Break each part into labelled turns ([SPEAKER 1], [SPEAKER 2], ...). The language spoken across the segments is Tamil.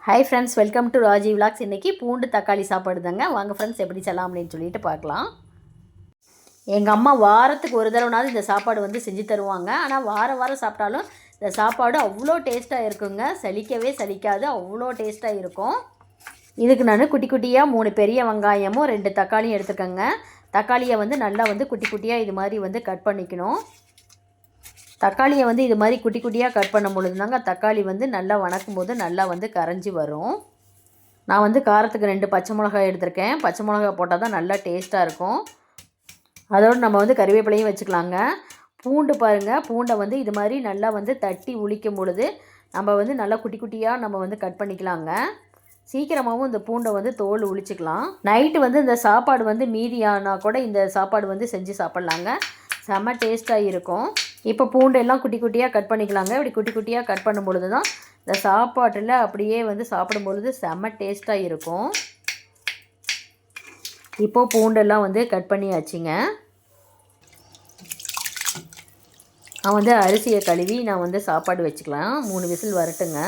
[SPEAKER 1] Hi friends, welcome to Raji vlogs. இன்றைக்கி பூண்டு தக்காளி சாப்பாடு தாங்க. வாங்க ஃப்ரெண்ட்ஸ், எப்படி செய்யலாம் அப்படின்னு சொல்லிட்டு பார்க்கலாம். எங்கள் அம்மா வாரத்துக்கு ஒரு தடவைனாலும் இந்த சாப்பாடு வந்து செஞ்சு தருவாங்க. ஆனால் வாரம் சாப்பிட்டாலும் இந்த சாப்பாடு அவ்வளோ டேஸ்ட்டாக இருக்குங்க. சலிக்கவே சலிக்காது, அவ்வளோ டேஸ்ட்டாக இருக்கும். இதுக்கு நான் குட்டி குட்டியாக 3 பெரிய வெங்காயமும் 2 தக்காளியும் எடுத்துக்கோங்க. தக்காளியை வந்து நல்லா வந்து குட்டி குட்டியாக இது மாதிரி வந்து கட் பண்ணிக்கணும். தக்காளியை வந்து இது மாதிரி குட்டி குட்டியாக கட் பண்ணும் பொழுது தாங்க தக்காளி வந்து நல்லா வணக்கும் போது நல்லா வந்து கரைஞ்சி வரும். நான் வந்து காரத்துக்கு 2 பச்சை மிளகாய் எடுத்திருக்கேன். பச்சை மிளகாய் போட்டால் தான் நல்லா டேஸ்ட்டாக இருக்கும். அதோடு நம்ம வந்து கறிவேப்பிலையும் வச்சுக்கலாங்க. பூண்டு பாருங்கள், பூண்டை வந்து இது மாதிரி நல்லா வந்து தட்டி உளிக்கும் பொழுது நம்ம வந்து நல்லா குட்டி குட்டியாக நம்ம வந்து கட் பண்ணிக்கலாங்க. சீக்கிரமாகவும் இந்த பூண்டை வந்து தோல் உளிச்சிக்கலாம். நைட்டு வந்து இந்த சாப்பாடு வந்து மீதியானால் கூட இந்த சாப்பாடு வந்து செஞ்சு சாப்பிட்லாங்க. செம்ம டேஸ்ட்டாக இருக்கும். இப்போ பூண்டெல்லாம் குட்டி குட்டியாக கட் பண்ணிக்கலாங்க. இப்படி குட்டி குட்டியாக கட் பண்ணும் பொழுது தான் இந்த சாப்பாட்டில் அப்படியே வந்து சாப்பிடும் பொழுது செம்ம டேஸ்ட்டாக இருக்கும். இப்போது பூண்டெல்லாம் வந்து கட் பண்ணியாச்சுங்க. நான் வந்து அரிசியை கழுவி நான் வந்து சாப்பாடு வச்சுக்கலாம். 3 விசில் வரட்டுங்க.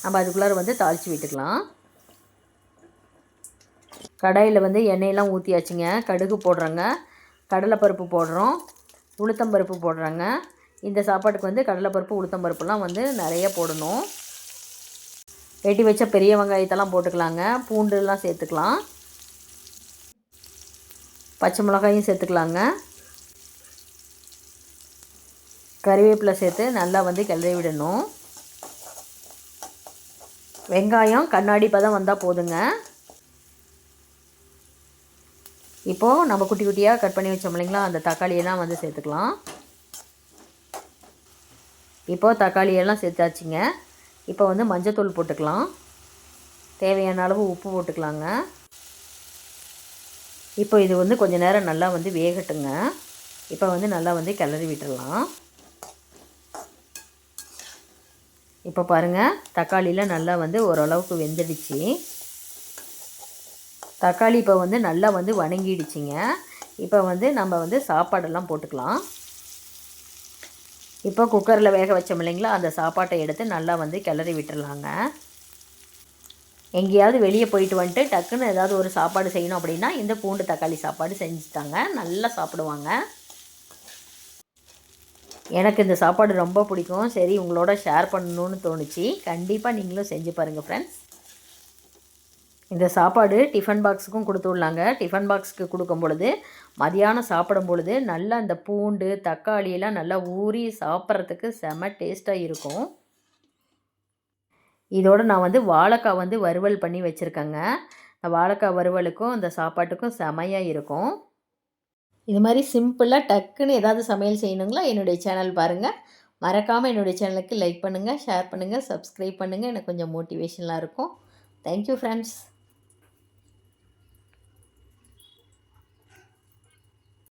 [SPEAKER 1] நம்ம அதுக்குள்ளார வந்து தாளித்து விட்டுக்கலாம். கடாயில் வந்து எண்ணெயெல்லாம் ஊற்றியாச்சுங்க. கடுகு போடுறோங்க, கடலைப்பருப்பு போடுறோம், உளுத்தம்பருப்பு போடுறாங்க. இந்த சாப்பாட்டுக்கு வந்து கடலைப்பருப்பு உளுத்தம்பருப்புலாம் வந்து நிறைய போடணும். வெட்டி வச்ச பெரிய வெங்காயத்தெல்லாம் போட்டுக்கலாங்க. பூண்டுலாம் சேர்த்துக்கலாம். பச்சை மிளகாயும் சேர்த்துக்கலாங்க. கறிவேப்பிலை சேர்த்து நல்லா வந்து கிளறி விடணும். வெங்காயம் கண்ணாடி பதம் வந்தால் போதுங்க. இப்போது நம்ம குட்டி குட்டியாக கட் பண்ணி வச்சோம் இல்லைங்களா, அந்த தக்காளியெல்லாம் வந்து சேர்த்துக்கலாம். இப்போது தக்காளியெல்லாம் சேர்த்தாச்சுங்க. இப்போ வந்து மஞ்சத்தூள் போட்டுக்கலாம். தேவையான அளவு உப்பு போட்டுக்கலாங்க. இப்போ இது வந்து கொஞ்சம் நேரம் நல்லா வந்து வேகட்டுங்க. இப்போ வந்து நல்லா வந்து கிளறி விட்டுடலாம். இப்போ பாருங்கள், தக்காளியில் நல்லா வந்து ஓரளவுக்கு வெந்துடுச்சு. தக்காளி இப்போ வந்து நல்லா வந்து வணங்கிடுச்சிங்க. இப்போ வந்து நம்ம வந்து சாப்பாடெல்லாம் போட்டுக்கலாம். இப்போ குக்கரில் வேக வச்சோம் இல்லைங்களா, அந்த சாப்பாட்டை எடுத்து நல்லா வந்து கிளறி விட்டுடலாங்க. எங்கேயாவது வெளியே போயிட்டு வந்துட்டு டக்குன்னு ஏதாவது ஒரு சாப்பாடு செய்யணும் அப்படின்னா இந்த பூண்டு தக்காளி சாப்பாடு செஞ்சுட்டாங்க, நல்லா சாப்பிடுவாங்க. எனக்கு இந்த சாப்பாடு ரொம்ப பிடிக்கும். சரி, உங்களோட ஷேர் பண்ணணுன்னு தோணுச்சு. கண்டிப்பாக நீங்களும் செஞ்சு பாருங்கள் ஃப்ரெண்ட்ஸ். இந்த சாப்பாடு டிஃபன் பாக்ஸுக்கும் கொடுத்து விடலாங்க. டிஃபன் பாக்ஸுக்கு கொடுக்கும் பொழுது மதியானம் சாப்பிடும் பொழுது நல்லா இந்த பூண்டு தக்காளியெல்லாம் நல்லா ஊறி சாப்பிட்றதுக்கு செம டேஸ்ட்டாக இருக்கும். இதோடு நான் வந்து வாழைக்காய் வந்து வறுவல் பண்ணி வச்சுருக்கேங்க. இந்த வாழைக்காய் வறுவலுக்கும் இந்த சாப்பாட்டுக்கும் செமையாக இருக்கும். இது மாதிரி சிம்பிளாக டக்குன்னு ஏதாவது சமையல் செய்யணுங்களா, என்னுடைய சேனல் பாருங்கள். மறக்காமல் என்னுடைய சேனலுக்கு லைக் பண்ணுங்கள், ஷேர் பண்ணுங்கள், சப்ஸ்கிரைப் பண்ணுங்கள். எனக்கு கொஞ்சம் மோட்டிவேஷனாக இருக்கும். Thank you friends.